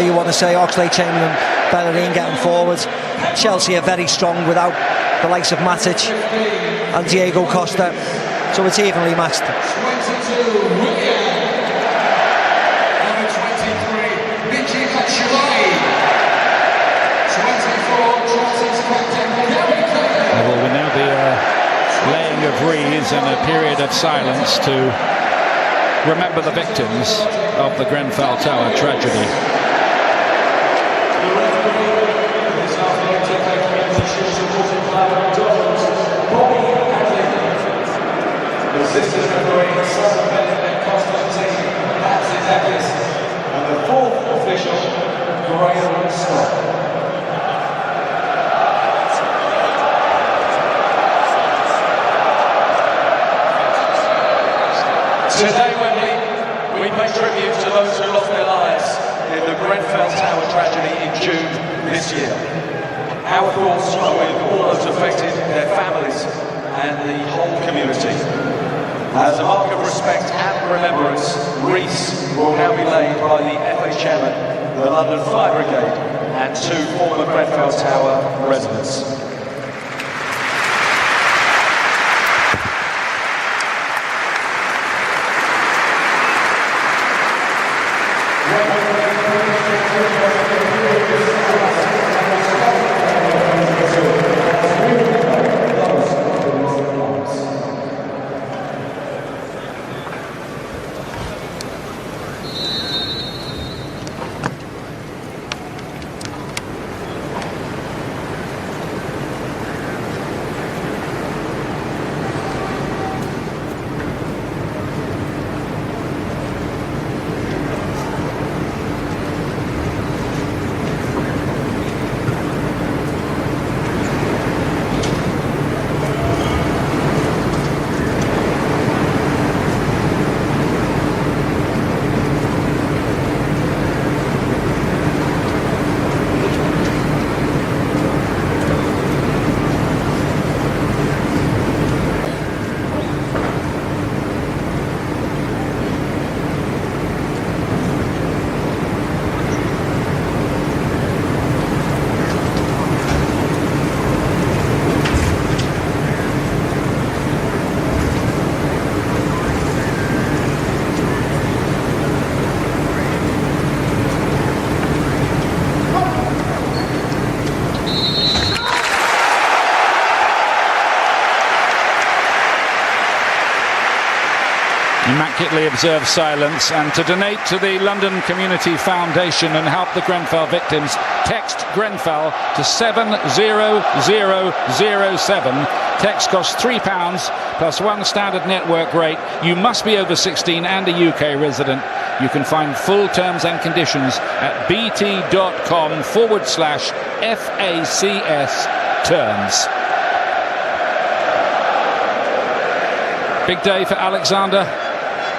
You want to say Oxlade-Chamberlain, Bellerin getting forward. Chelsea are very strong without the likes of Matic and Diego Costa, so it's evenly matched. Well, will now be a laying of wreaths and a period of silence to remember the victims of the Grenfell Tower tragedy. And the fourth official, Graham Scott. Today, Wembley, we pay tribute to those who lost their lives in the Grenfell Tower tragedy in June this year. Our thoughts are with all those affected, their families, and the whole community. As a mark of respect and remembrance, wreaths will now be laid by the FA Chairman, the London Fire Brigade, and two former Grenfell Tower residents. Immaculately observed silence, and to donate to the London Community Foundation and help the Grenfell victims, text Grenfell to 70007. Text costs £3 plus one standard network rate. You must be over 16 and a UK resident. You can find full terms and conditions at bt.com/FACS terms. Big day for Alexander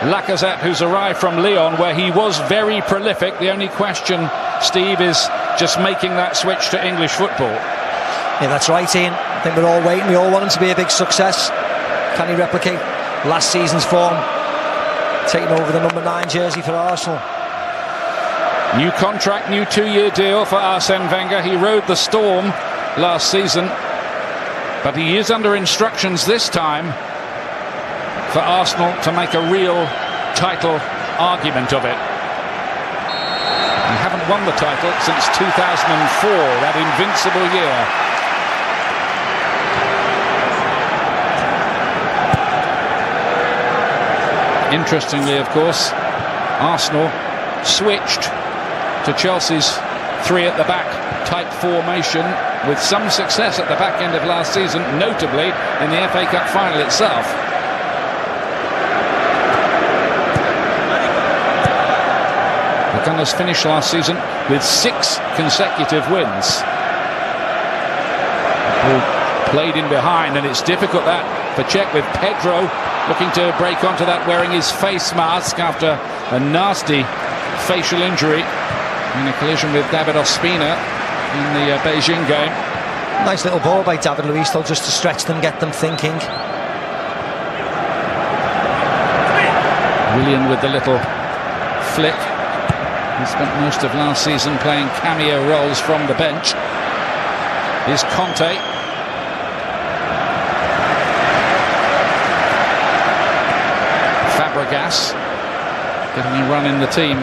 Lacazette, who's arrived from Lyon, where he was very prolific. The only question, Steve, is just making that switch to English football. Yeah, that's right, Ian. I think we're all waiting. We all want him to be a big success. Can he replicate last season's form, taking over the number 9 jersey for Arsenal? New contract, new 2-year deal for Arsene Wenger. He rode the storm last season, but he is under instructions this time for Arsenal to make a real title argument of it. They haven't won the title since 2004, that invincible year. Interestingly, of course, Arsenal switched to Chelsea's 3 at the back type formation with some success at the back end of last season, notably in the FA Cup final itself. The Gunners finished last season with 6 consecutive wins. All played in behind, and it's difficult that for Czech, with Pedro looking to break onto that, wearing his face mask after a nasty facial injury in a collision with David Ospina in the Beijing game. Nice little ball by David Luiz, though, just to stretch them, get them thinking. Willian with the little flick. He spent most of last season playing cameo roles from the bench. Here's Conte. Fabregas getting a run in the team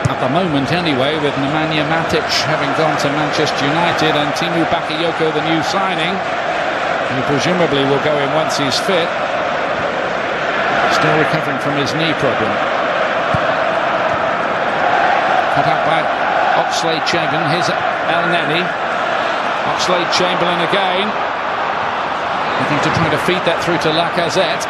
at the moment anyway, with Nemanja Matic having gone to Manchester United and Timu Bakayoko, the new signing, who presumably will go in once he's fit, still recovering from his knee problem. Cut out by Oxlade-Chamberlain. Here's El Neni. Oxlade-Chamberlain again, looking to try to feed that through to Lacazette.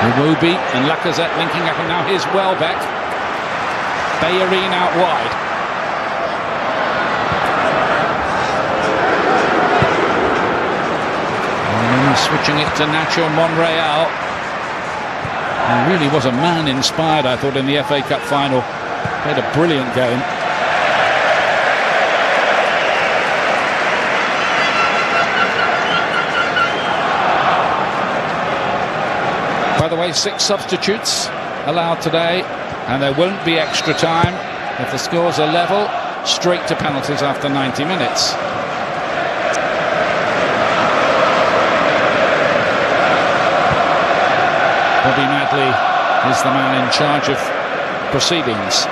Iwobi and Lacazette linking up, and now here's Welbeck. Bellerin out wide. And switching it to Nacho Monreal. He really was a man inspired, I thought, in the FA Cup final. Played a brilliant game. By the way, 6 substitutes allowed today, and there won't be extra time. If the scores are level, straight to penalties after 90 minutes. Bobby Madley is the man in charge of proceedings.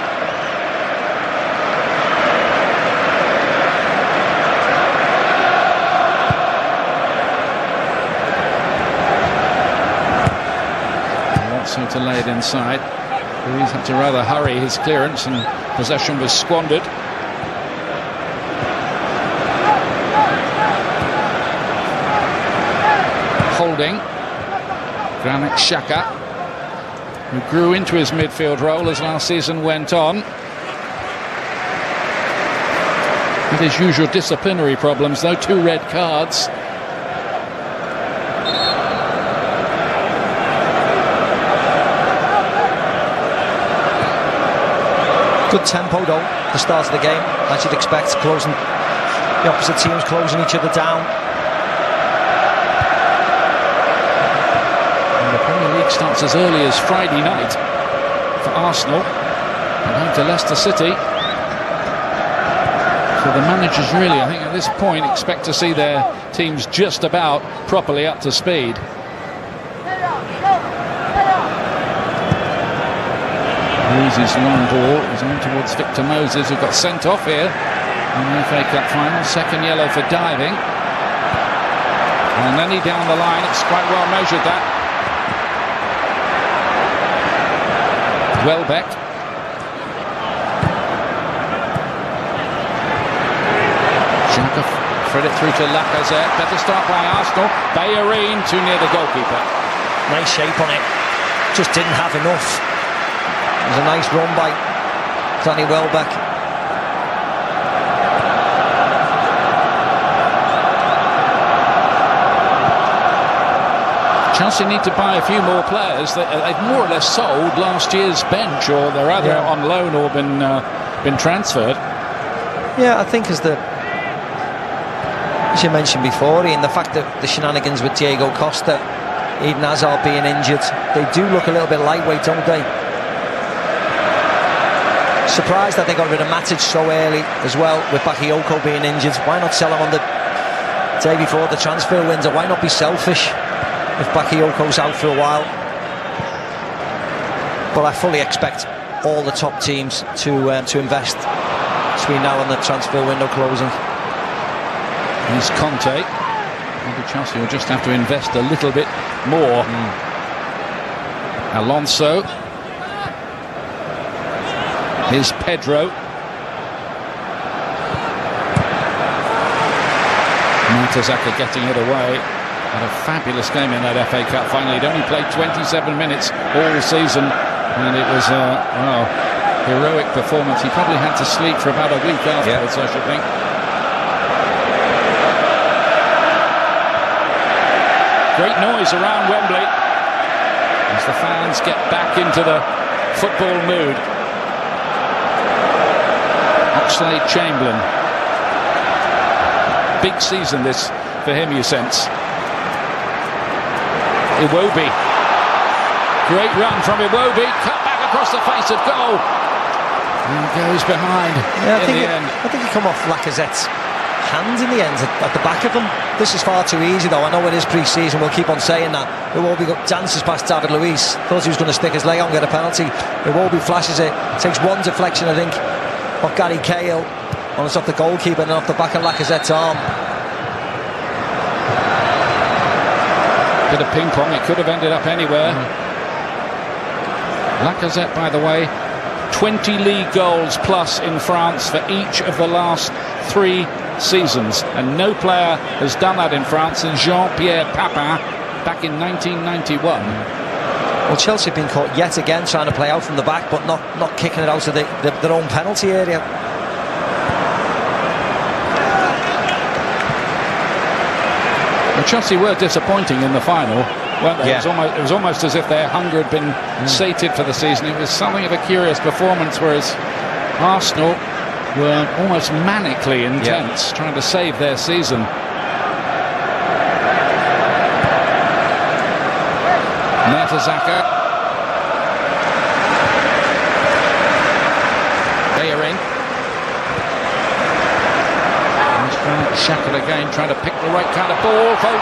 So to lay it inside. Ruiz had to rather hurry his clearance, and possession was squandered. Holding Granit Xhaka, who grew into his midfield role as last season went on. With his usual disciplinary problems, though, 2 red cards. Good tempo though, the start of the game, as you'd expect, closing the opposite teams, closing each other down. And the Premier League starts as early as Friday night for Arsenal, and home to Leicester City. So the managers really, I think at this point, expect to see their teams just about properly up to speed. Ruiz's long ball is on towards Victor Moses, who got sent off here in the FA Cup final. Second yellow for diving. And then he down the line, it's quite well measured, that. Welbeck. Xhaka fed it through to Lacazette. Better start by Arsenal. Bellerin too near the goalkeeper. Nice shape on it, just didn't have enough. It was a nice run by Danny Welbeck. Chelsea need to buy a few more players. They've more or less sold last year's bench, or they're either on loan or been transferred. Yeah, I think as you mentioned before, Ian, the fact that the shenanigans with Diego Costa, Eden Hazard being injured, they do look a little bit lightweight, don't they? Surprised that they got rid of Matic so early as well, with Bakayoko being injured. Why not sell him on the day before the transfer window? Why not be selfish if Bakayoko's out for a while? But I fully expect all the top teams to invest between now and the transfer window closing. Here's Conte. Maybe Chelsea will just have to invest a little bit more. Alonso. Here's Pedro. Mertesacker getting it away. Had a fabulous game in that FA Cup final. He'd only played 27 minutes all season, and it was a heroic performance. He probably had to sleep for about a week afterwards, I should think. Great noise around Wembley as the fans get back into the football mood. Oxlade-Chamberlain. Big season this for him, you sense. Iwobi. Great run from Iwobi. Cut back across the face of goal. And goes behind in the end. I think he come off Lacazette's hands in the end at the back of him. This is far too easy though. I know it is pre-season, we'll keep on saying that. Iwobi dances past David Luiz, thought he was going to stick his leg out and get a penalty. Iwobi flashes it, takes one deflection I think of Gary Cahill, and it's off the goalkeeper and off the back of Lacazette's arm. Bit of ping pong, it could have ended up anywhere. Lacazette, by the way, 20 league goals plus in France for each of the last 3 seasons, and no player has done that in France since Jean-Pierre Papin back in 1991. Well, Chelsea have been caught yet again trying to play out from the back, but not kicking it out of their own penalty area. Well, Chelsea were disappointing in the final, weren't they? Yeah. It was almost as if their hunger had been sated for the season. It was something of a curious performance, whereas Arsenal were almost manically intense, trying to save their season. Mertesacker. Bellerin. Xhaka again trying to pick the right kind of ball for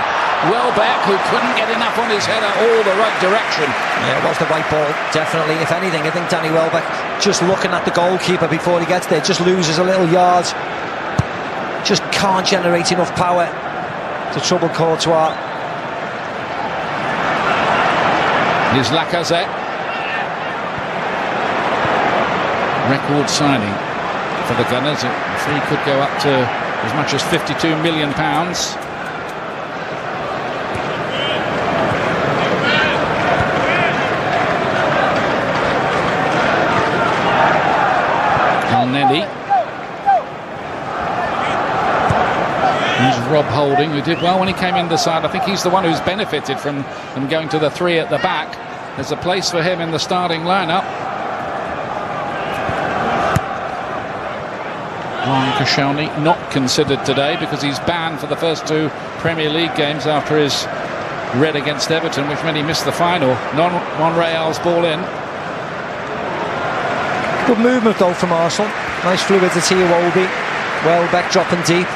Welbeck, who couldn't get enough on his header, all the right direction. Yeah, it was the right ball, definitely. If anything, I think Danny Welbeck, just looking at the goalkeeper before he gets there, just loses a little yard. Just can't generate enough power to trouble Courtois. Here's Lacazette. Record signing for the Gunners. The fee could go up to as much as £52 million. Elneny. Here's Rob Holding, who did well when he came in the side. I think he's the one who's benefited from them going to the 3 at the back. There's a place for him in the starting lineup. Ryan Koscielny not considered today because he's banned for the first 2 Premier League games after his red against Everton, which meant he missed the final. Monreal's ball in. Good movement though from Arsenal. Nice fluidity, Iwobi. Welbeck dropping deep.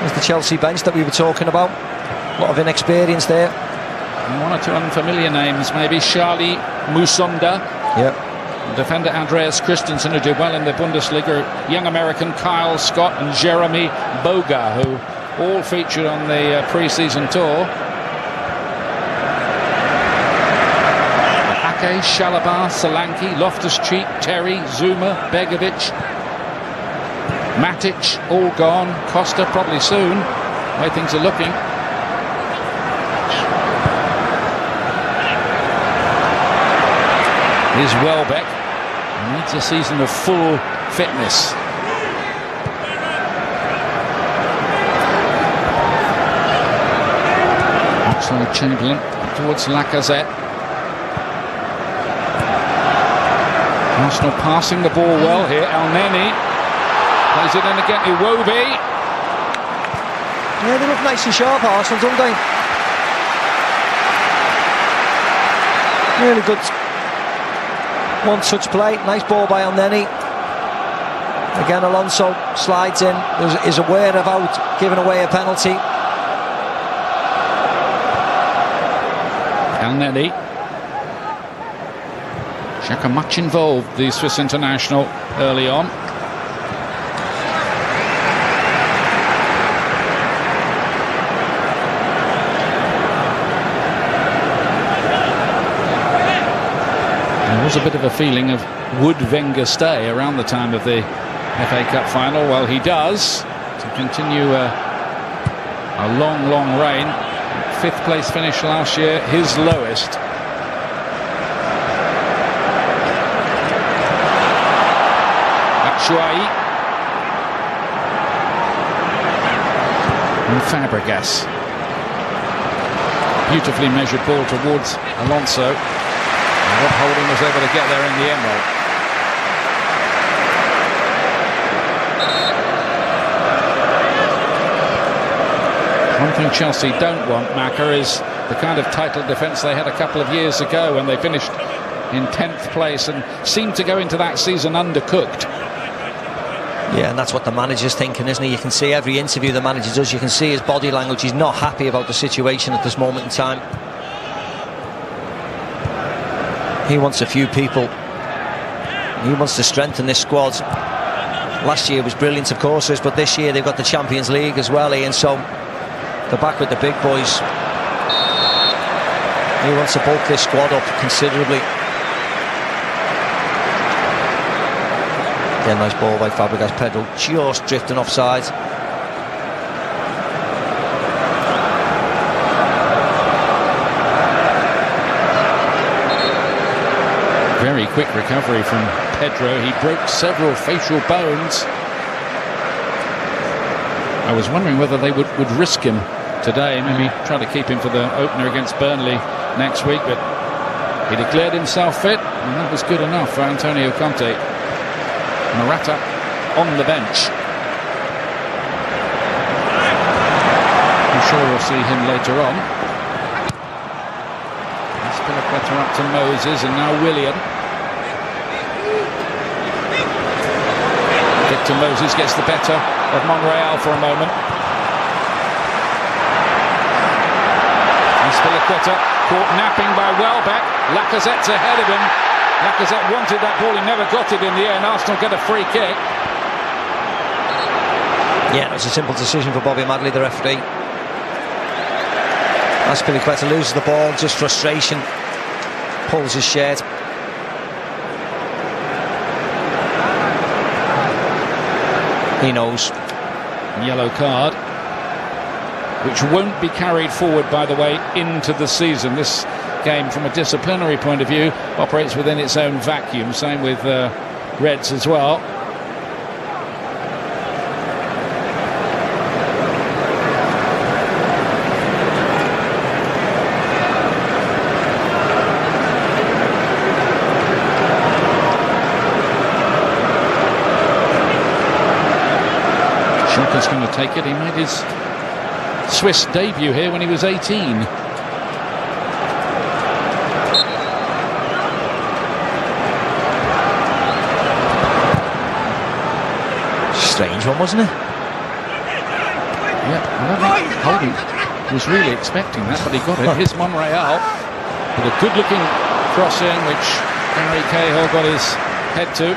There's the Chelsea bench that we were talking about. A lot of inexperience there. And 1 or 2 unfamiliar names, maybe. Charlie Musonda. Yep. Defender Andreas Christensen, who did well in the Bundesliga. Young American Kyle Scott and Jeremy Boga, who all featured on the pre-season tour. Ake, Chalobah, Solanke, Loftus-Cheek, Terry, Zuma, Begovic, Matic, all gone. Costa probably soon, the way things are looking. Here's Welbeck. He needs a season of full fitness. Outside Chamberlain towards Lacazette. Arsenal passing the ball well here. Elneny plays it in again. Iwobi. Yeah, they look nice and sharp, Arsenal, don't they? Really good one-touch play. Nice ball by Elneny. Again, Alonso slides in. Is aware about giving away a penalty. Elneny. Xhaka much involved, the Swiss international, early on. There was a bit of a feeling of would Wenger stay around the time of the FA Cup final. Well, he does, to continue a long reign. 5th place finish last year, his lowest. Batshuayi and Fabregas. Beautifully measured ball towards Alonso. Rob Holding was able to get there in the end though. One thing Chelsea don't want, Macca, is the kind of title defence they had a couple of years ago when they finished in 10th place and seemed to go into that season undercooked. Yeah, and that's what the manager's thinking, isn't he? You can see every interview the manager does, you can see his body language. He's not happy about the situation at this moment in time. He wants a few people. He wants to strengthen this squad. Last year was brilliant, of course, but this year they've got the Champions League as well, Ian, so they're back with the big boys. He wants to bulk this squad up considerably. Again, nice ball by Fabregas. Pedro just drifting offside. Very quick recovery from Pedro. He broke several facial bones. I was wondering whether they would risk him today, maybe try to keep him for the opener against Burnley next week, but he declared himself fit, and that was good enough for Antonio Conte. Morata on the bench. I'm sure we'll see him later on. Azpilicueta up to Moses, and now Willian. Victor Moses gets the better of Monreal for a moment. Azpilicueta caught napping by Welbeck. Lacazette's ahead of him. Lacazette wanted that ball, he never got it in the air, and Arsenal get a free kick. Yeah, it was a simple decision for Bobby Madley, the referee. Azpilicueta loses the ball, just frustration. Pulls his shirt. He knows. Yellow card, which won't be carried forward, by the way, into the season. This game, from a disciplinary point of view, operates within its own vacuum. Same with Reds as well. Schalke's going to take it. He made his Swiss debut here when he was 18. Strange one, wasn't it? Yeah, I don't think Holden was really expecting that, but he got it. Here's Monreal with a good-looking crossing, which Gary Cahill got his head to.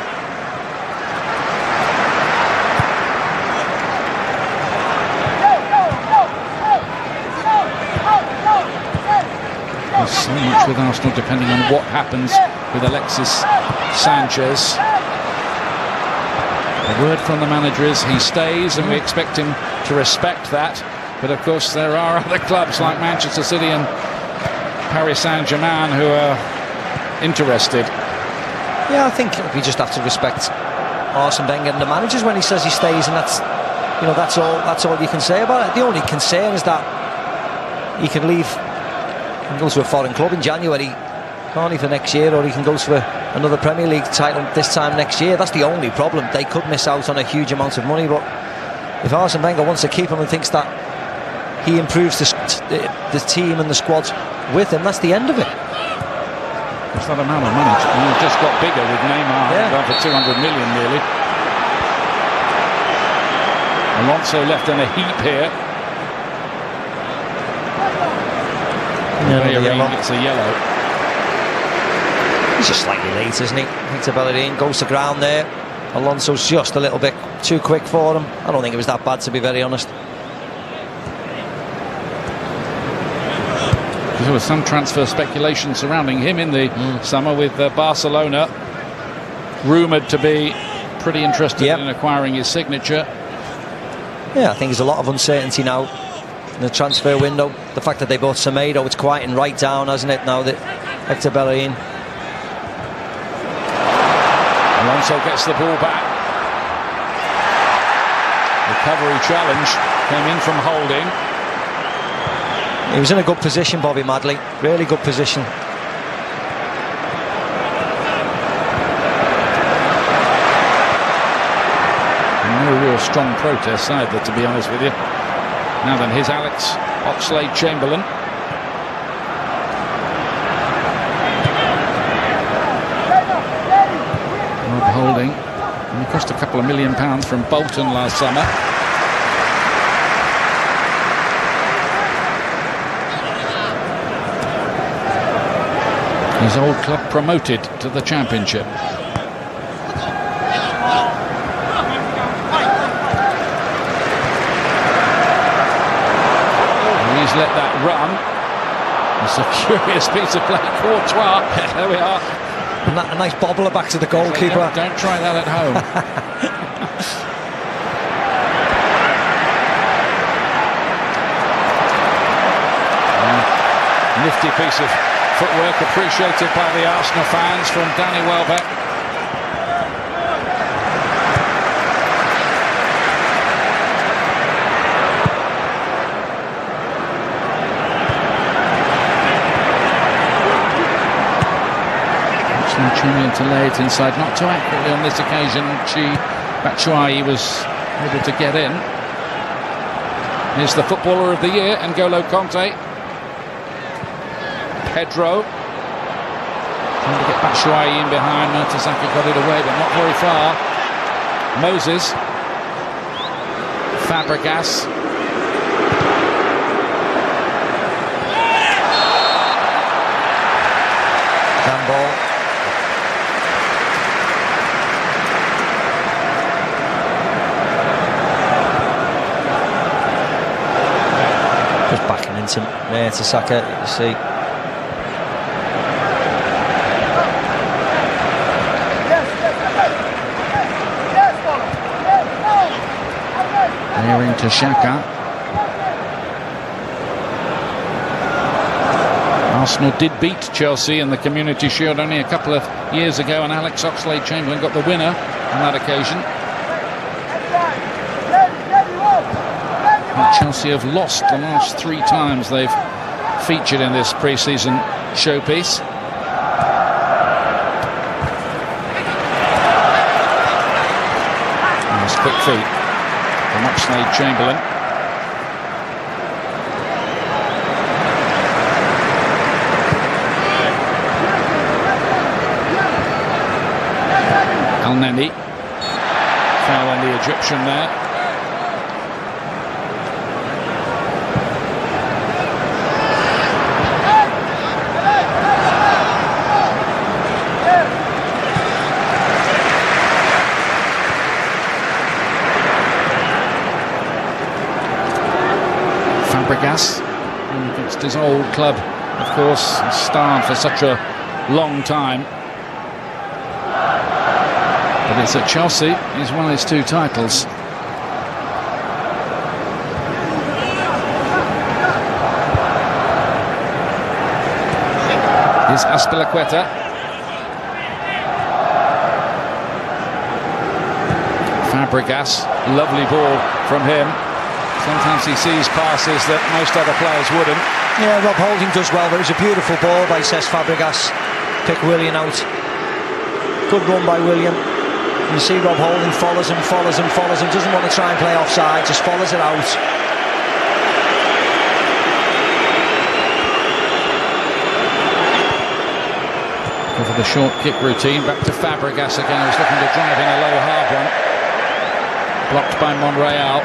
There's so much with Arsenal depending on what happens with Alexis Sanchez. The word from the manager is he stays, and we expect him to respect that. But of course there are other clubs like Manchester City and Paris Saint-Germain who are interested. Yeah, I think we just have to respect Arsene Wenger and the managers when he says he stays, and that's, you know, that's all you can say about it. The only concern is that he can leave and go to a foreign club in January, can't he, for next year, or he can go to another Premier League title this time next year. That's the only problem. They could miss out on a huge amount of money, but if Arsene Wenger wants to keep him and thinks that he improves the team and the squad with him, that's the end of it. It's not a amount of money. He's just got bigger with Neymar, gone for 200 million nearly. Alonso left in a heap here. It's a yellow. He's just slightly late, isn't he? Victor Bellerin goes to ground there. Alonso's just a little bit too quick for him. I don't think it was that bad, to be very honest. There was some transfer speculation surrounding him in the summer, with Barcelona rumoured to be pretty interested in acquiring his signature. Yeah, I think there's a lot of uncertainty now in the transfer window. The fact that they bought Semedo, it's quieting right down, hasn't it, now that Victor Bellerin. Alonso gets the ball back. Recovery challenge came in from Holding. He was in a good position, Bobby Madley. Really good position. No real strong protest either, to be honest with you. Now then, here's Alex Oxlade-Chamberlain. Almost a couple of £1 million from Bolton last summer. His old club promoted to the Championship. He's let that run. It's a curious piece of play. Courtois. There we are. And a nice bobbler back to the goalkeeper. Don't try that at home. Nifty piece of footwork appreciated by the Arsenal fans from Danny Welbeck. Trying to lay it inside, not too accurately on this occasion. Batshuayi was able to get in. Here's the footballer of the year, N'Golo Kanté. Pedro trying to get Batshuayi in behind. Mertesacker got it away, but not very far. Moses, Fabregas. Handball. Just backing into Mertesacker, you see. Nearing to Xhaka. Arsenal did beat Chelsea in the Community Shield only a couple of years ago, and Alex Oxlade-Chamberlain got the winner on that occasion. And Chelsea have lost the last 3 times they've featured in this pre-season showpiece. Nice quick feet from Oxlade-Chamberlain. Elneny, foul on the Egyptian there. Fabregas against his old club, of course, starred for such a long time. But it's at Chelsea. He's won his 2 titles. Here's Azpilicueta. Fabregas, lovely ball from him. Sometimes he sees passes that most other players wouldn't. Yeah, Rob Holding does well, but it was a beautiful ball by Cesc Fabregas. Pick Willian out. Good run by Willian. You see Rob Holding follows him, doesn't want to try and play offside, just follows it out. For the short kick routine, back to Fabregas again, who's looking to drive in a low hard one. Blocked by Monreal.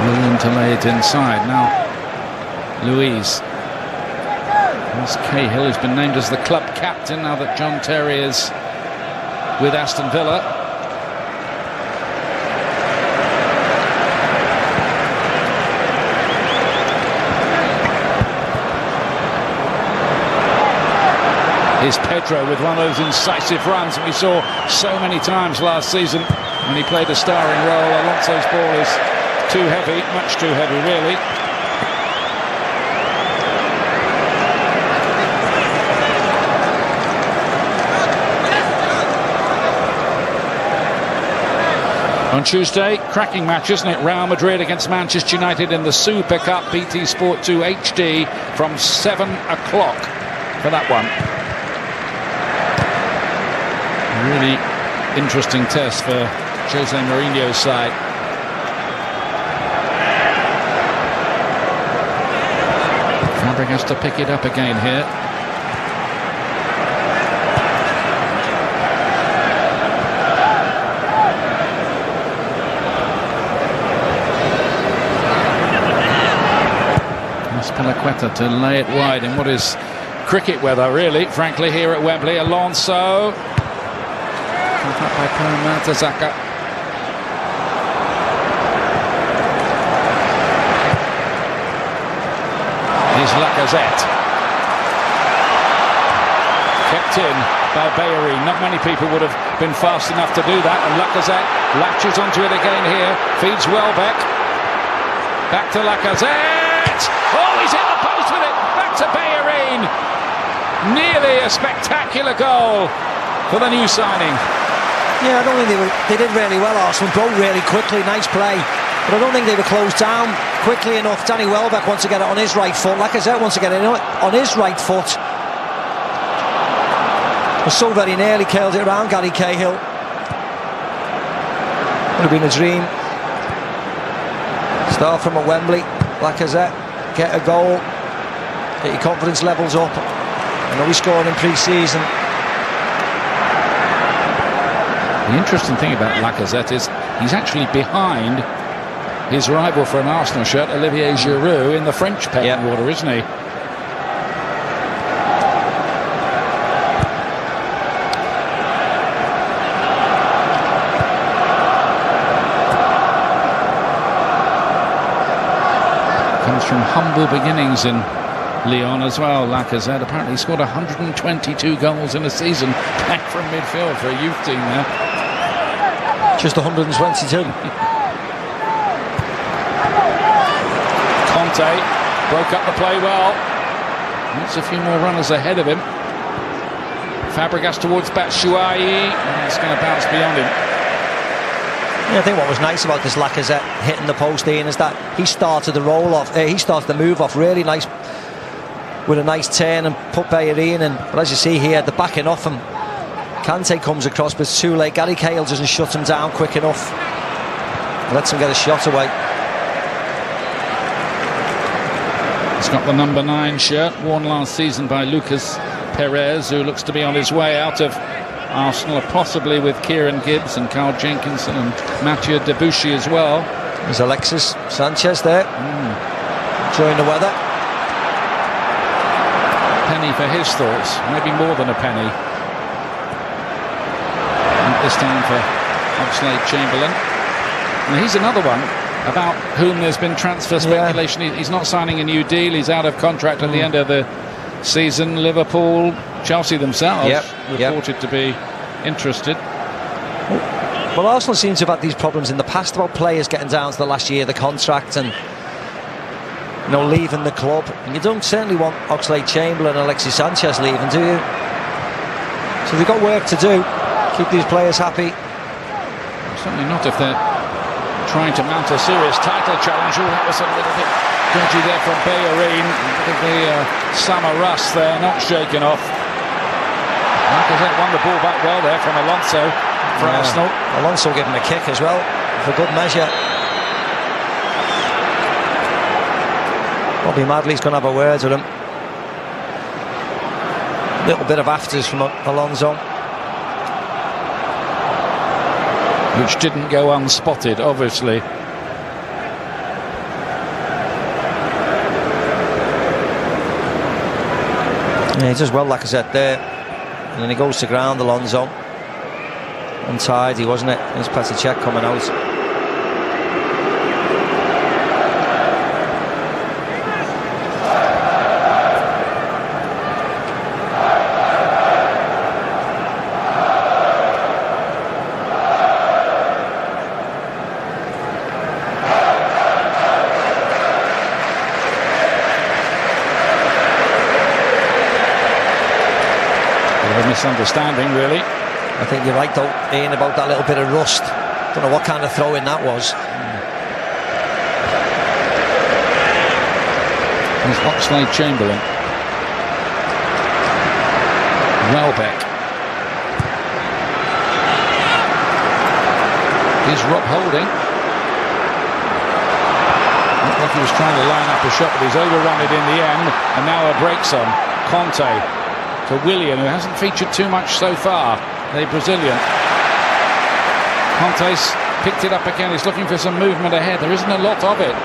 William to lay it inside. Now Luiz. There's Cahill, who's been named as the club captain now that John Terry is with Aston Villa. Here's Pedro with one of those incisive runs that we saw so many times last season when he played a starring role. Alonso's ball is too heavy, much too heavy really. On Tuesday, cracking match, isn't it? Real Madrid against Manchester United in the Super Cup. BT Sport 2 HD from 7 o'clock for that one. A really interesting test for Jose Mourinho's side. Fabregas to pick it up again here. Azpilicueta to lay it wide in what is cricket weather, really, frankly, here at Wembley. Alonso. Caught up by Per Mertesacker. Here's Lacazette. Kept in by Bellerin. Not many people would have been fast enough to do that. And Lacazette latches onto it again here. Feeds Welbeck. Back to Lacazette. Oh, he's hit the post with it. Back to Bellerin. Nearly a spectacular goal for the new signing. Yeah, I don't think they did really well. Arsenal broke really quickly. Nice play. But I don't think they were closed down quickly enough. Danny Welbeck wants to get it on his right foot. Lacazette wants to get it on his right foot. Was so very nearly curled it around Gary Cahill. Would have been a dream. Start from a Wembley. Lacazette, get a goal. Get your confidence levels up. I know he scored in pre-season. The interesting thing about Lacazette is he's actually behind his rival for an Arsenal shirt, Olivier Giroud, in the French pecking order, isn't he? Comes from humble beginnings in Lyon as well. Lacazette apparently scored 122 goals in a season back from midfield for a youth team there. Just 122. Conte broke up the play well. There's a few more runners ahead of him. Fabregas towards Batshuayi. It's going to bounce beyond him. Yeah, I think what was nice about this Lacazette hitting the post, Ian, is that he started the roll off. He started the move off really nice with a nice turn and put Bellerin in. But as you see here, the backing off him. Kante comes across, but it's too late. Gary Cahill doesn't shut him down quick enough. Lets him get a shot away. He's got the number 9 shirt, worn last season by Lucas Perez, who looks to be on his way out of Arsenal, possibly with Kieran Gibbs and Carl Jenkinson and Mathieu Debuchy as well. There's Alexis Sanchez there, enjoying the weather. Penny for his thoughts, maybe more than a penny. And this time for Oxlade-Chamberlain. And he's another one about whom there's been transfer speculation. He's not signing a new deal. He's out of contract at the end of the season. Liverpool, Chelsea themselves reported to be interested. Well, Arsenal seem to have had these problems in the past about players getting down to the last year of the contract and leaving the club. And you don't certainly want Oxlade-Chamberlain and Alexis Sanchez leaving, do you? So they've got work to do. Keep these players happy. Certainly not if they're trying to mount a serious title challenge. Oh, that was a little bit dodgy there from Bellerin. The summer rust there, not shaken off. Lacazette won the ball back well there from Alonso for Arsenal. Alonso gave him a kick as well, for good measure. Bobby Madley's going to have a word with him. A little bit of afters from Alonso, which didn't go unspotted, obviously. Yeah, he does well, Lacazette there. And then he goes to ground, Alonso. Untidy, wasn't it? There's Petr Cech coming out. Misunderstanding, really. I think you're right, though, Ian, about that little bit of rust. Don't know what kind of throw-in that was. There's Oxlade-Chamberlain. Welbeck. Here's Rob Holding. Not like he was trying to line up a shot, but he's overrun it in the end, and now a break's on. Conte to Willian, who hasn't featured too much so far, the Brazilian. Conte's picked it up again, he's looking for some movement ahead, there isn't a lot of it.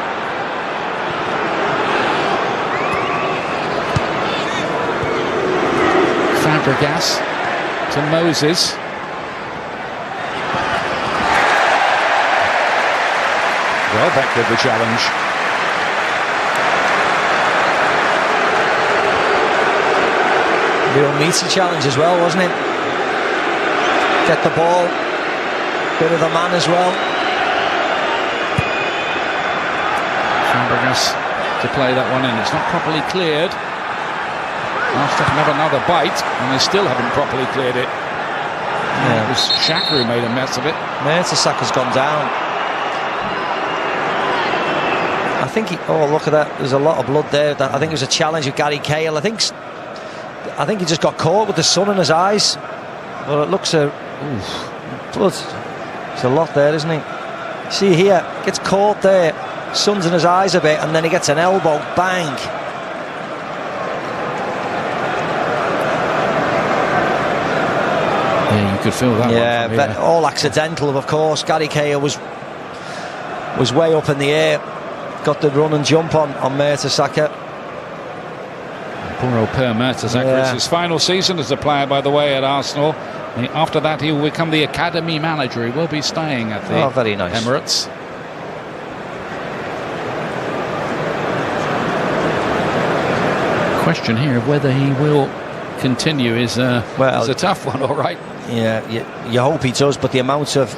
Fabregas to Moses. Welbeck with the challenge. Real meaty challenge as well, wasn't it? Get the ball, bit of the man as well. Fabregas to play that one in. It's not properly cleared. Last have have another bite, and they still haven't properly cleared it. Yeah. It was Xhaka who made a mess of it. Mertesacker's gone down. I think he... Oh, look at that. There's a lot of blood there. I think it was a challenge of Gary Cahill. I think he just got caught with the sun in his eyes. Well, it looks a... blood. There's a lot there, isn't he? See here, gets caught there. Sun's in his eyes a bit, and then he gets an elbow. Bang. Yeah, you could feel that one. Yeah, all accidental, of course. Gary Cahill was way up in the air. Got the run and jump on Mertesacker. Poor old Per Mertesacker. Yeah. It's his final season as a player, by the way, at Arsenal. After that, he will become the academy manager. He will be staying at the very nice. Emirates. Question here of whether he will continue is a tough one, all right. Yeah, you hope he does, but the amount of...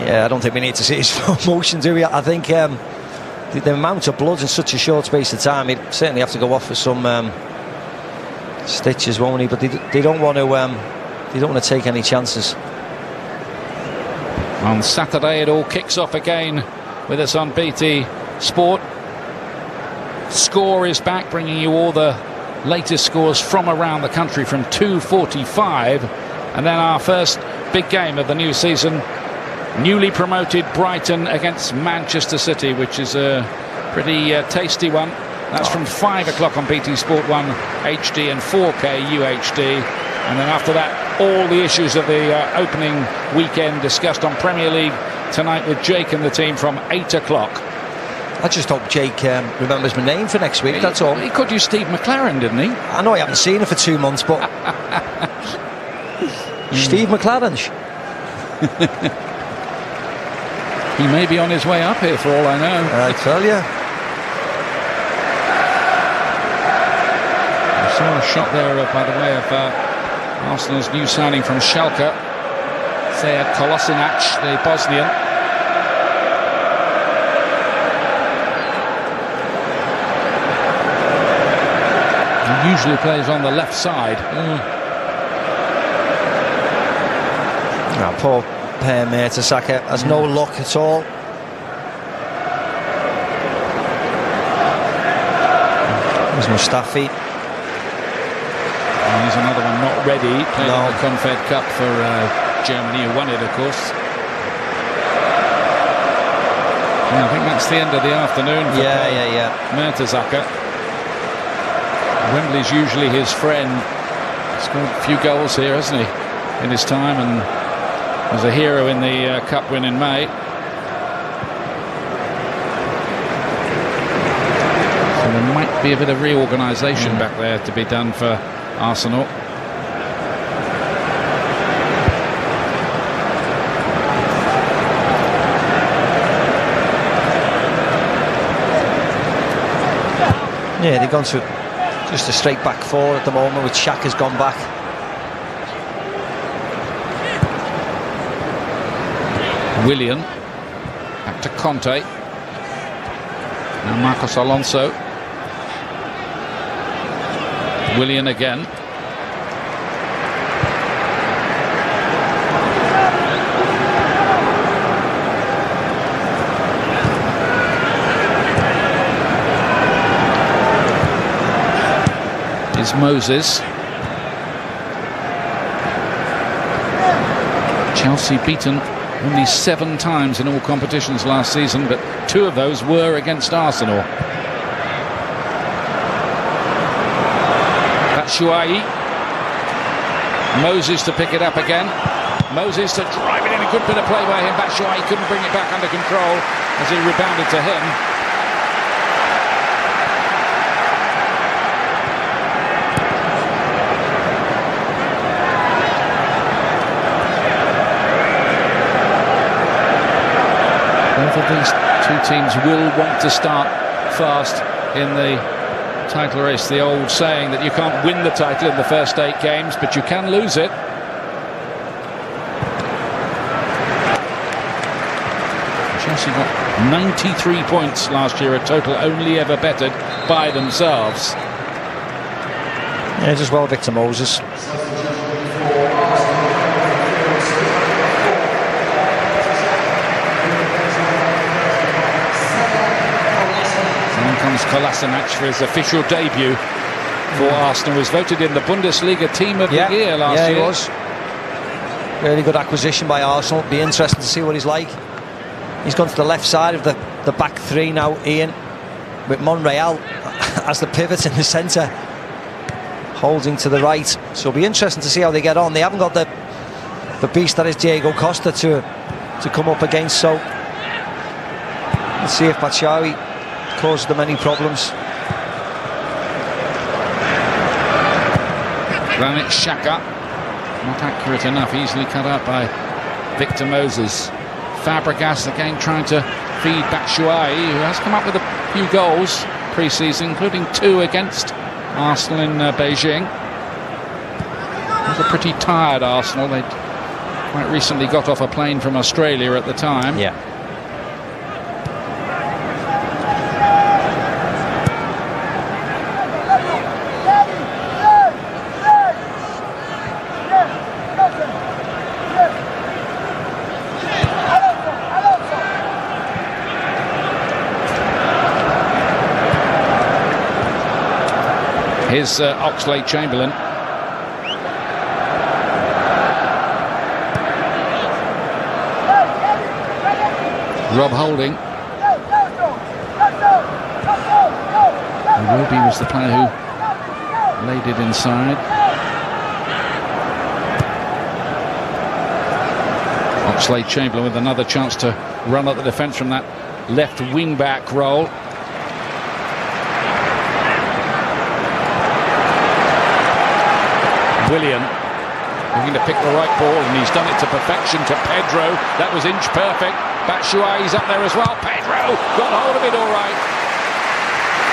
yeah, I don't think we need to see his slow motion, do we? I think the amount of blood in such a short space of time, he'd certainly have to go off for some stitches, won't he? But they don't want to take any chances. On Saturday, it all kicks off again with us on BT Sport. Score is back, bringing you all the latest scores from around the country from 2:45, and then our first big game of the new season, newly promoted Brighton against Manchester City, which is a pretty tasty one. That's from 5 o'clock on BT Sport 1 HD and 4K UHD, and then after that all the issues of the opening weekend discussed on Premier League tonight with Jake and the team from 8 o'clock. I just hope Jake remembers my name for next week, that's all. He called you Steve McLaren, didn't he? I know I haven't seen him for 2 months, but... Steve McLaren. He may be on his way up here for all I know. I tell you. I saw a shot there, by the way, of Arsenal's new signing from Schalke, Sead Kolasinac, the Bosnian. Usually plays on the left side. Oh, poor Per Mertesacker has no luck at all. There's Mustafi. And here's another one not ready. Played in the Confed Cup for Germany, who won it, of course. Yeah, I think that's the end of the afternoon for Mertesacker. Wembley's usually his friend. He's scored a few goals here, hasn't he, in his time, and was a hero in the Cup win in May. So there might be a bit of reorganisation back there to be done for Arsenal. Yeah, they've gone to just a straight back four at the moment, with Xhaka's gone back. Willian back to Conte. Now Marcos Alonso. Willian again. Is Moses. Chelsea beaten only 7 times in all competitions last season, but 2 of those were against Arsenal. Batshuayi. Moses to pick it up again. Moses to drive it in. A good bit of play by him. Batshuayi couldn't bring it back under control as he rebounded to him. Both of these 2 teams will want to start fast in the title race. The old saying that you can't win the title in the first 8 games, but you can lose it. Chelsea got 93 points last year, a total only ever bettered by themselves. Yeah, just well, Victor Moses. Comes Kolasinac for his official debut for Arsenal. He was voted in the Bundesliga Team of the Year last year. Yeah, he was. Really good acquisition by Arsenal. Be interesting to see what he's like. He's gone to the left side of the back 3 now, Ian, with Monreal as the pivot in the centre, holding to the right. So it'll be interesting to see how they get on. They haven't got the beast that is Diego Costa to come up against. So let's see if Batshuayi caused them any problems. Granit Xhaka, not accurate enough, easily cut out by Victor Moses. Fabregas again trying to feed Batshuayi, who has come up with a few goals pre-season, including 2 against Arsenal in Beijing. It was a pretty tired Arsenal. They'd quite recently got off a plane from Australia at the time. Yeah. Here's Oxlade-Chamberlain. Rob Holding. Iwobi was the player who laid it inside. Oxlade-Chamberlain with another chance to run up the defence from that left wing-back role. Willian looking to pick the right ball, and he's done it to perfection to Pedro. That was inch perfect. Batshuayi's up there as well. Pedro got hold of it all right.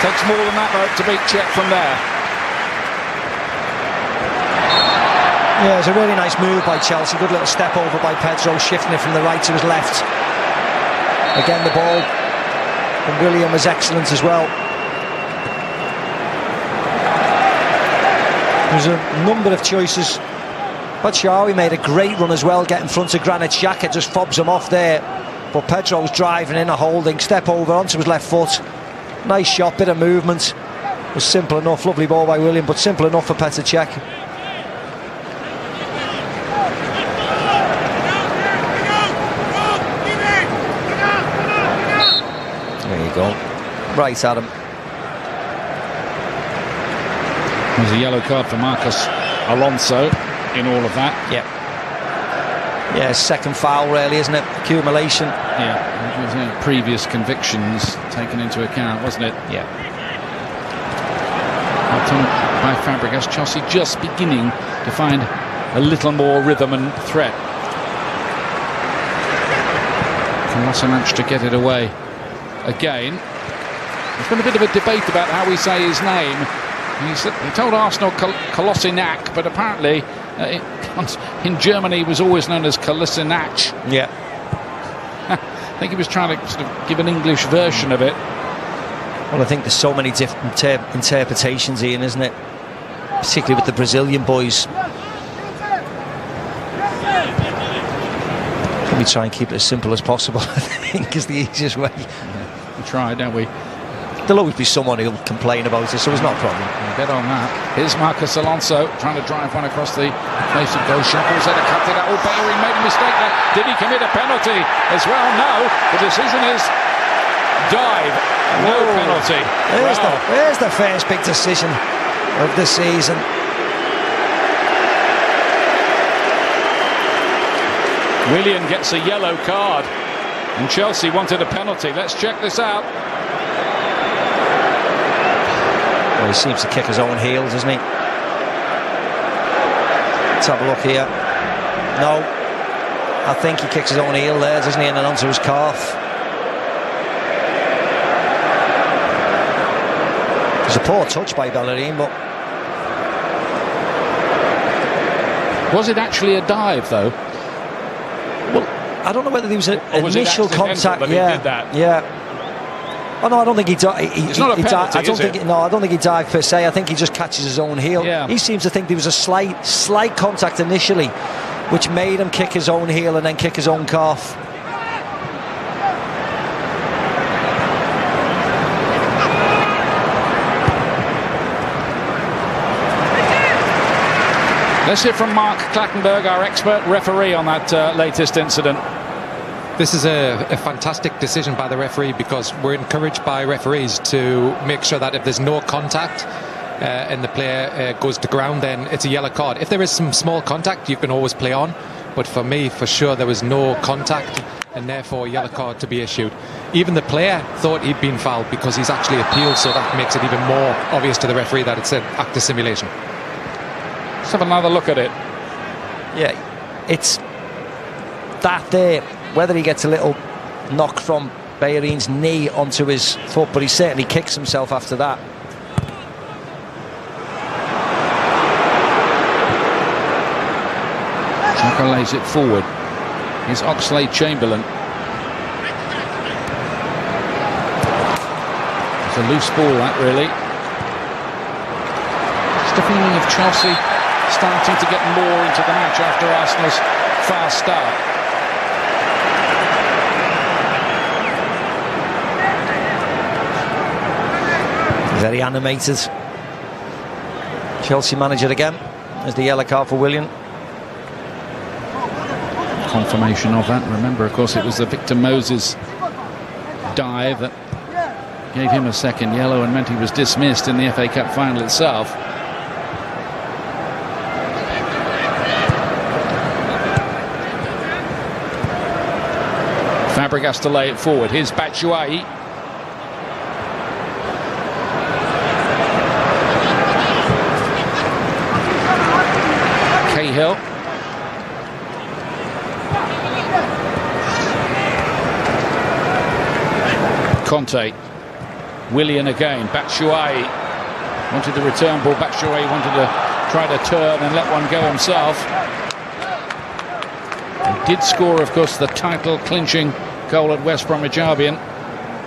Takes more than that though to beat Czech from there. Yeah, it's a really nice move by Chelsea. Good little step over by Pedro, shifting it from the right to his left. Again, the ball from Willian was excellent as well. There's a number of choices. Batshuayi made a great run as well, get in front of Granit Xhaka, just fobs him off there. But Pedro's driving in, a holding, step over onto his left foot. Nice shot, bit of movement. It was simple enough, lovely ball by Willian, but simple enough for Petr Cech. There you go. Right, Adam. There's a yellow card for Marcos Alonso in all of that. Yeah, second foul really, isn't it? Accumulation. Yeah, previous convictions taken into account, wasn't it? Yeah. By Fabregas, Chelsea just beginning to find a little more rhythm and threat. Kolasinac to get it away again. There's been a bit of a debate about how we say his name. He told Arsenal Kolasinac, but apparently in Germany he was always known as Kolasinac. Yeah. I think he was trying to sort of give an English version of it. Well, I think there's so many different interpretations, Ian, isn't it? Particularly with the Brazilian boys. We try and keep it as simple as possible, I think, is the easiest way. Yeah, we try, don't we? there'll always be someone who'll complain about it, so it's not a problem. Bet on that. Here's Marcus Alonso trying to drive one across the face of goal. Shuffles it, cut it out. Oh, Bellerin made a mistake there. Did he commit a penalty as well? No. The decision is dive. No penalty. There's the first big decision of the season. Willian gets a yellow card, and Chelsea wanted a penalty. Let's check this out. Well, he seems to kick his own heels, doesn't he? Let's have a look here. No, I think he kicks his own heel there, doesn't he? And then onto his calf. It's a poor touch by Bellerin, but was it actually a dive, though? Well, I don't know whether there was an initial contact. That he did that? Yeah. Oh no, I don't think he dived. It's not a penalty, is it? No, I don't think he dived per se. I think he just catches his own heel. Yeah. He seems to think there was a slight contact initially, which made him kick his own heel and then kick his own calf. Let's hear from Mark Clattenburg, our expert referee on that latest incident. This is a fantastic decision by the referee, because we're encouraged by referees to make sure that if there's no contact and the player goes to ground, then it's a yellow card. If there is some small contact, you can always play on. But for me, for sure, there was no contact, and therefore a yellow card to be issued. Even the player thought he'd been fouled because he's actually appealed, so that makes it even more obvious to the referee that it's an act of simulation. Let's have another look at it. Yeah, it's that there. Whether he gets a little knock from Bellerin's knee onto his foot, but he certainly kicks himself after that. Xhaka lays it forward. Here's Oxlade-Chamberlain. It's a loose ball, that, really. Just a feeling of Chelsea starting to get more into the match after Arsenal's fast start. Very animated. Chelsea manager again. There's the yellow card for Willian. Confirmation of that. Remember, of course, it was the Victor Moses dive that gave him a second yellow and meant he was dismissed in the FA Cup final itself. Fabregas to lay it forward. Here's Batshuayi. Cahill. Conte. Willian again. Batshuayi wanted the return ball. Batshuayi wanted to try to turn and let one go himself. He did score, of course, the title clinching goal at West Bromwich Albion,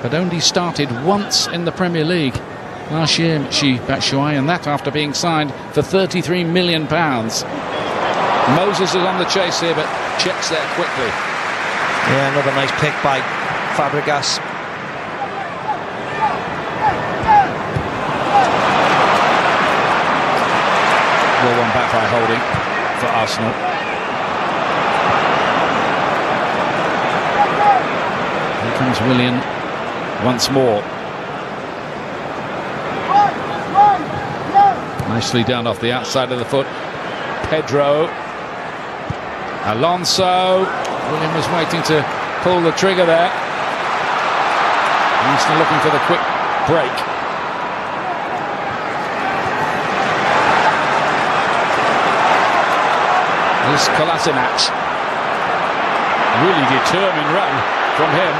but only started once in the Premier League last year, Batshuayi, and that after being signed for £33 million. Moses is on the chase here, but checks there quickly. Yeah, another nice pick by Fabregas. Well, one back by Holding for Arsenal. Here comes Willian once more. Nicely done off the outside of the foot. Pedro. Alonso. Willian was waiting to pull the trigger there. Arsenal looking for the quick break. Here's Kolasinac. Really determined run from him.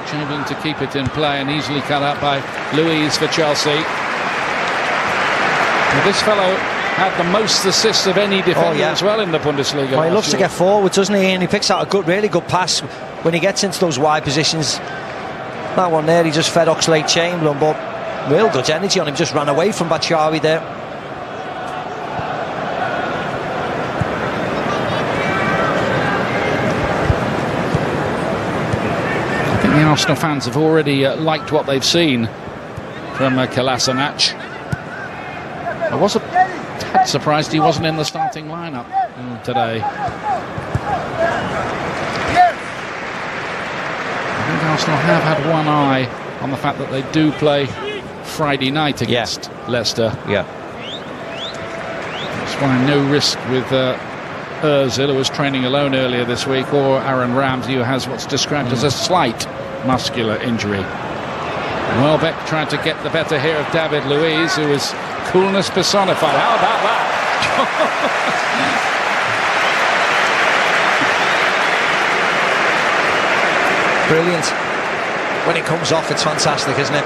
Chamberlain to keep it in play and easily cut out by Luiz for Chelsea. Now, this fellow had the most assists of any defender as well in the Bundesliga. Well, he loves to get forward, doesn't he? And he picks out a really good pass when he gets into those wide positions. That one there, he just fed Oxlade-Chamberlain, but real good energy on him. Just ran away from Batshuayi there. The Arsenal fans have already liked what they've seen from Kolasinac. I was a tad surprised he wasn't in the starting lineup today. I think Arsenal have had one eye on the fact that they do play Friday night against Leicester. Yeah. That's why no risk with Ozil, who was training alone earlier this week, or Aaron Ramsey, who has what's described as a slight muscular injury. Welbeck tried to get the better here of David Luiz, who was coolness personified. How about that? Brilliant. When it comes off, it's fantastic, isn't it?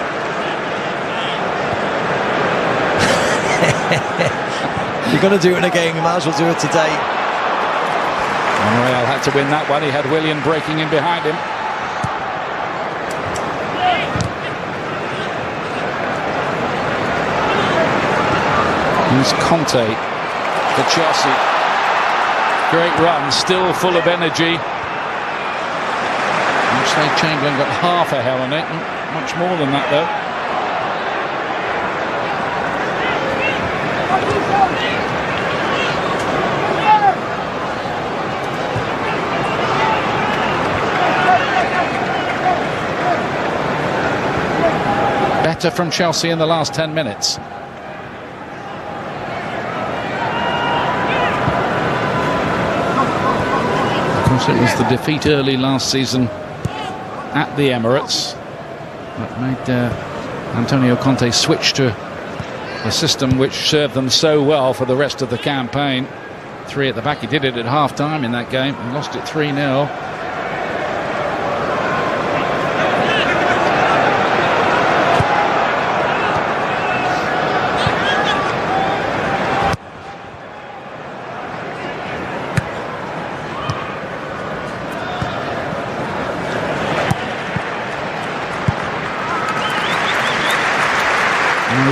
You're going to do it again, you might as well do it today. Monreal had to win that one. He had Willian breaking in behind him. Here's Conte for Chelsea. Great run, still full of energy. Oxlade-Chamberlain got half a hell on it, much more than that though. Better from Chelsea in the last 10 minutes. Of course, it was the defeat early last season at the Emirates that made Antonio Conte switch to a system which served them so well for the rest of the campaign. 3 at the back. He did it at half-time in that game and lost it 3-0.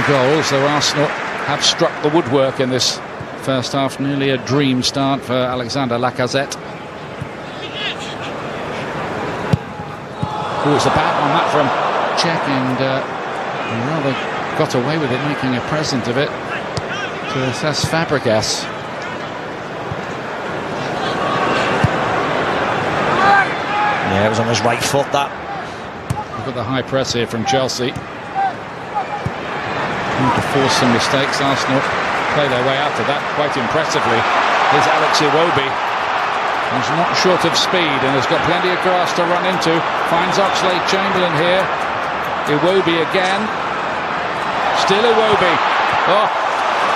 Goals, so Arsenal have struck the woodwork in this first half. Nearly a dream start for Alexander Lacazette. Oh, it's a bat on that from Cech, and he rather got away with it, making a present of it to Cesc Fabregas. Yeah, it was on his right foot, that. Look at the high press here from Chelsea. To force some mistakes. Arsenal play their way out of that quite impressively. Here's Alex Iwobi. He's not short of speed and has got plenty of grass to run into. Finds Oxlade-Chamberlain here. Iwobi again. Still Iwobi. Oh,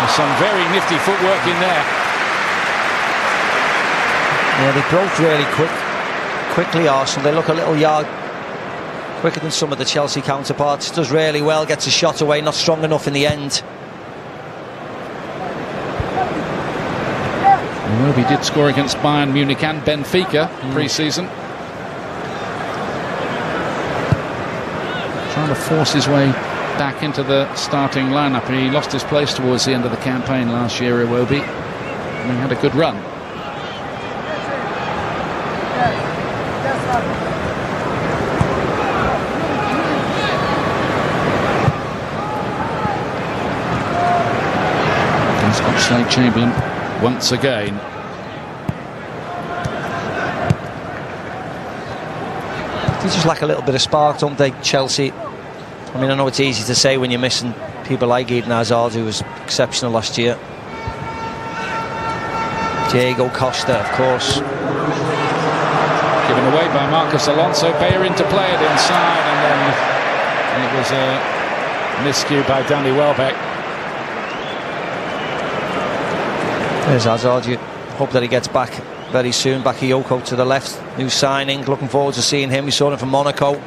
there's some very nifty footwork in there. Yeah, they broke really quickly, Arsenal. They look a little yard quicker than some of the Chelsea counterparts. Does really well, gets a shot away, not strong enough in the end. Iwobi did score against Bayern Munich and Benfica pre-season. Trying to force his way back into the starting lineup. He lost his place towards the end of the campaign last year, Iwobi. And he had a good run. Oxlade-Chamberlain once again. They just lack a little bit of spark, don't they, Chelsea? I mean, I know it's easy to say when you're missing people like Eden Hazard, who was exceptional last year. Diego Costa, of course. Given away by Marcos Alonso. Bellerin to play it inside, and it was a miscue by Danny Welbeck. There's Hazard. You hope that he gets back very soon. Bakayoko to the left, new signing. Looking forward to seeing him. We saw him from Monaco.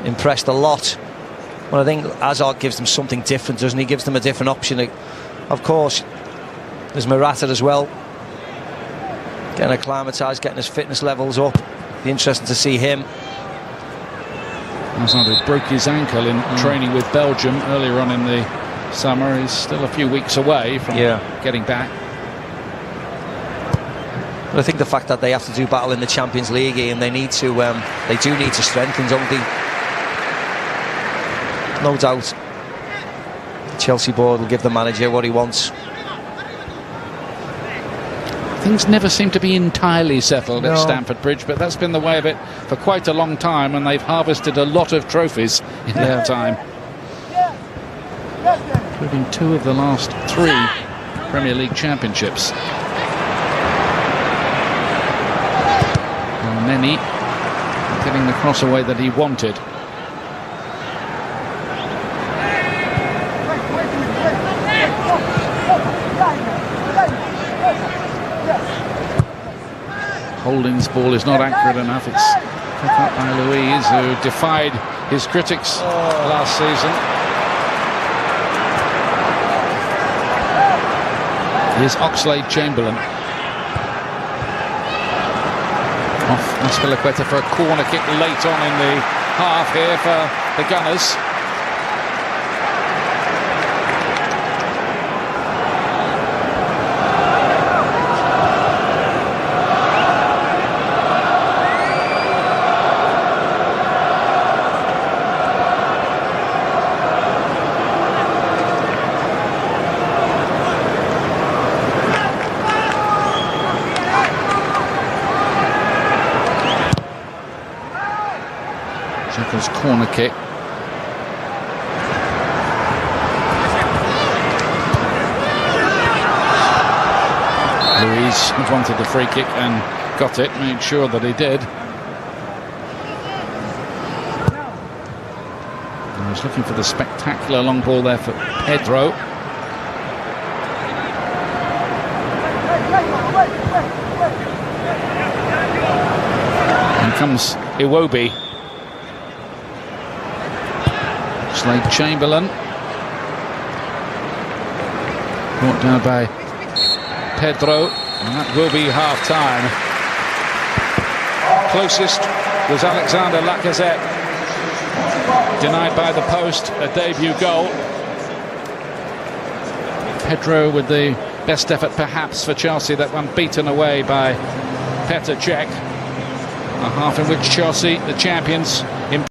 Impressed a lot. Well, I think Hazard gives them something different, doesn't he? Gives them a different option. Of course, there's Morata as well. Getting acclimatised, getting his fitness levels up. Be interesting to see him. Hazard broke his ankle in training with Belgium earlier on in the summer. He's still a few weeks away from getting back. But I think the fact that they have to do battle in the Champions League game, they do need to strengthen, don't they? No doubt the Chelsea board will give the manager what he wants. Things never seem to be entirely settled at Stamford Bridge, but that's been the way of it for quite a long time, and they've harvested a lot of trophies in their time, including 2 of the last 3 Premier League championships. And Nenny getting the cross away that he wanted. Holding's ball is not accurate enough. It's picked up by Luiz, who defied his critics last season. Here's Oxlade-Chamberlain. Off Azpilicueta for a corner kick late on in the half here for the Gunners. Xhaka's corner kick. Luiz wanted the free kick and got it, made sure that he did. I was looking for the spectacular long ball there for Pedro. And comes Iwobi. Oxlade-Chamberlain, brought down by Pedro, and that will be half-time. Closest was Alexander Lacazette, denied by the post, a debut goal. Pedro with the best effort perhaps for Chelsea, that one beaten away by Petr Cech. A half in which Chelsea, the champions,